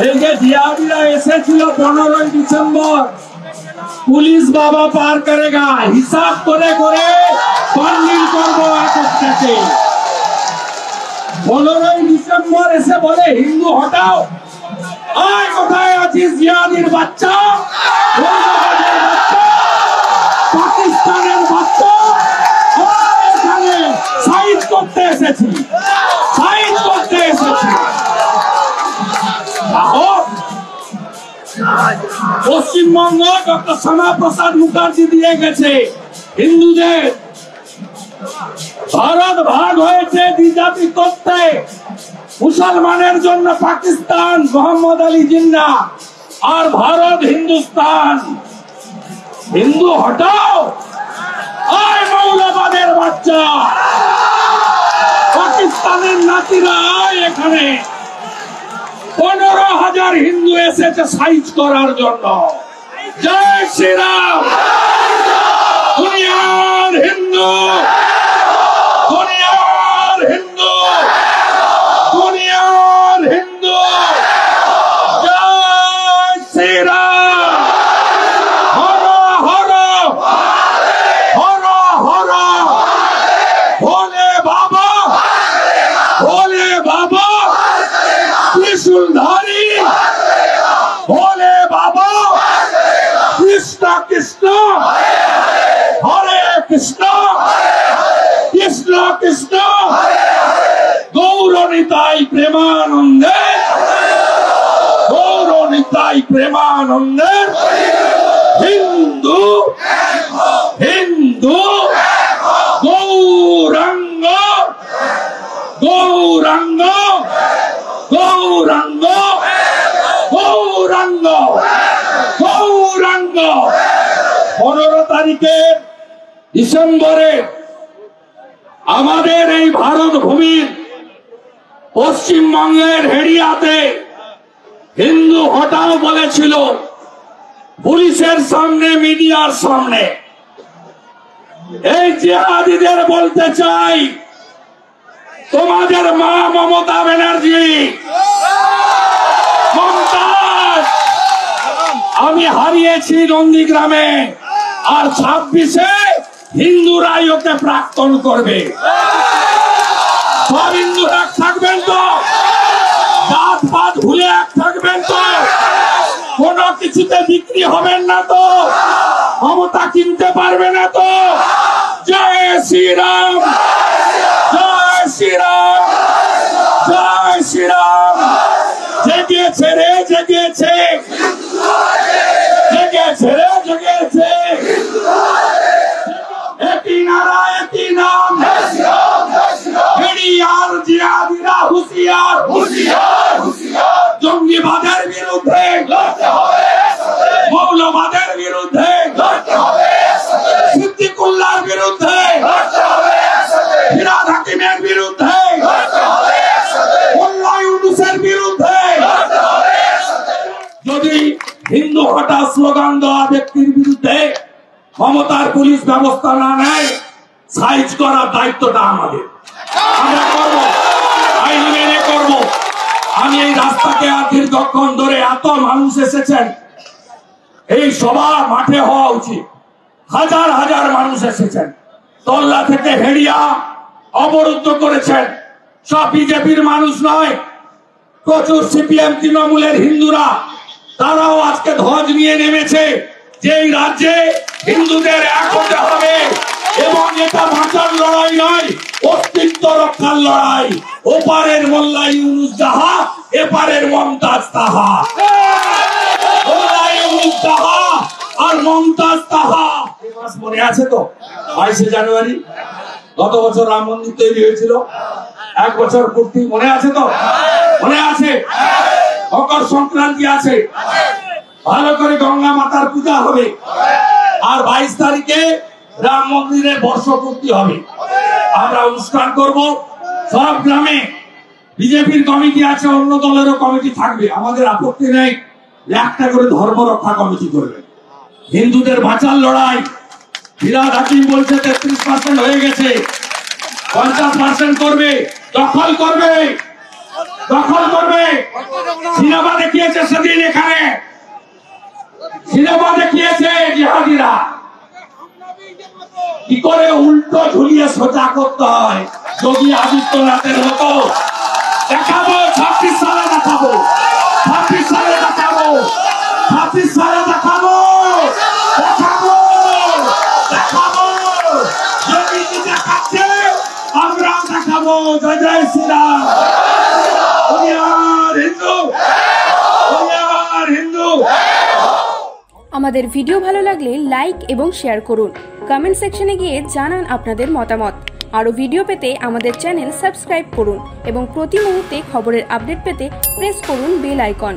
এই যে জিয়াদিরা এসেছিল 15 ডিসেম্বর, পুলিশ বাবা পার করেগা, হিসাব করে করে বান্ডিল করবো থেকে। 15 ডিসেম্বর এসে বলে হিন্দু হটাও, আয় কোথায় আছিস জিয়াদির বাচ্চা, পাকিস্তানের বাচ্চা, এখানে সাইজ করতে এসেছি, সাইজ করতে এসেছি। পশ্চিমবঙ্গ ডক্টর শ্যামাপ্রসাদ মুখার্জি দিয়ে গেছে হিন্দুদের, ভারত ভাগ হয়েছে দ্বিজাতি করতে, মুসলমানের জন্য পাকিস্তান মোহাম্মদ আলী জিন্না, আর ভারত হিন্দুস্তান। হিন্দু হটাও, আয় মৌলবাদের বাচ্চা, পাকিস্তানের নাতিরা আয় এখানে। 15,000 হিন্দু এসেছে সাইজ করার জন্য। জয় শ্রীরাম। দুনিয়ার হিন্দু, দুনিয়ার হিন্দু, দুনিয়ার হিন্দু, জয় শ্রীরাম। হর হর হর হর ভোলে বাবা, ভোলে বাবা ত্রিশূলধারী, ভোলে বাবা কৃষ্ণ কৃষ্ণ হরে কৃষ্ণ, কৃষ্ণ কৃষ্ণ গৌরনিতাই প্রেমানন্দে, গৌরনিতাই প্রেমানন্দে। হিন্দু হিন্দু গৌরাঙ্গ, গৌরাঙ্গ, গৌরাঙ্গ, গৌরাঙ্গ, গৌরাঙ্গ। 15 তারিখে ডিসেম্বরে আমাদের এই ভারত ভূমির পশ্চিমবঙ্গের হেড়িয়াতে হিন্দু হটাও বলেছিল, পুলিশের সামনে, মিডিয়ার সামনে। এই জিহাদিদের বলতে চাই, তোমাদের মা মমতা ব্যানার্জি, মমতাজ আমি হারিয়েছি নন্দীগ্রামে, আর 26-এ হিন্দুরাই ওকে প্রাক্তন করবে। সব হিন্দুরা এক থাকবেন তো, জাত পাত ভুলে এক থাকবেন তো, কোনো কিছুতে বিক্রি হবেন না তো, মমতা কিনতে পারবে না তো। জয় শ্রীরাম, জয় শ্রীরাম, জয় শ্রীরাম। জেগেছে রে জেগেছে, জেগেছে রে জেগেছে, একই নারা একই নাম, হেড়িয়ার জিহাদিরা হুঁশিয়ার, হুঁশিয়ার, হুঁশিয়ার। জঙ্গিবাদের বিরুদ্ধে লড়তে হবে, মৌলবাদের বিরুদ্ধে লড়তে হবে, সিদ্দিকুল্লাহর বিরুদ্ধে লড়তে হবে, ফিরহাদ হাকিমের বিরুদ্ধে লড়তে হবে, মোল্লা ইউনূসের বিরুদ্ধে লড়তে হবে। যদি হিন্দু হটা স্লোগান দেওয়া ব্যক্তির বিরুদ্ধে মমতার পুলিশ ব্যবস্থা না নেয়, সাইজ করার দায়িত্বটা আমাদের, আমরা করব, আইন মেনে করব। আমি এই রাস্তাকে আর দীর্ঘক্ষণ ধরে, এত মানুষ এসেছেন, এই সভা মাঠে হওয়া উচিত। হাজার হাজার মানুষ এসেছেন, তল্লা থেকে হেড়িয়া অবরুদ্ধ করেছেন। সব বিজেপির মানুষ নয়, প্রচুর সিপিএম তৃণমূলের হিন্দুরা, তারাও আজকে ধ্বজ নিয়ে নেমেছে যে এই রাজ্যে হিন্দুদের এক হতে হবে, এবং এটা বাঁচার লড়াই নয়, অস্তিত্ব রক্ষার লড়াই। ওপারের মোল্লা ইউনূস যাহা, এপারের মমতাজ তাহা। মোল্লা ইউনূস যাহা আর মমতাজ তাহা। এই মাস মনে আছে তো, 22শে জানুয়ারি গত বছর রাম মন্দির তৈরি হয়েছিল, 1 বছর পূর্তি, মনে আছে তো? মনে আছে। মকর সংক্রান্তি আছে, ভালো করে গঙ্গা মাতার পূজা হবে, আর 22 তারিখে রাম মন্দিরের বর্ষপূর্তি হবে। আমরা অনুষ্ঠান করব সব গ্রামে। বিজেপির কমিটি আছে, অন্য দলেরও কমিটি থাকবে, আমাদের আপত্তি নেই। একটা করে ধর্ম রক্ষা কমিটি করবে, হিন্দুদের বাঁচার লড়াই। ফিরহাদ হাকিম বলছে 33% হয়ে গেছে, 50% করবে, দখল করবে, দখল করবে। সিনেমা দেখিয়েছে সেদিন এখানে, সিনেমা দেখিয়েছে জিহাদিরা কি করে উল্টো ঝুলিয়ে সোজা করতে হয়। যোগী আদিত্যনাথের মতো দেখাবো, 26 সালে দেখাবো, 26 সালে দেখাবো, 26 সালে দেখাবো, দেখাবো, দেখাবো। যোগী কি দেখাচ্ছে আমরাও দেখাবো। জয় জয় শ্রীরাম। হিন্দু, হিন্দু। আমাদের ভিডিও ভালো লাগলে লাইক এবং শেয়ার করুন। কমেন্ট সেকশনে গিয়ে জানান আপনাদের মতামত। আরও ভিডিও পেতে আমাদের চ্যানেল সাবস্ক্রাইব করুন এবং প্রতি মুহূর্তে খবরের আপডেট পেতে প্রেস করুন বেল আইকন।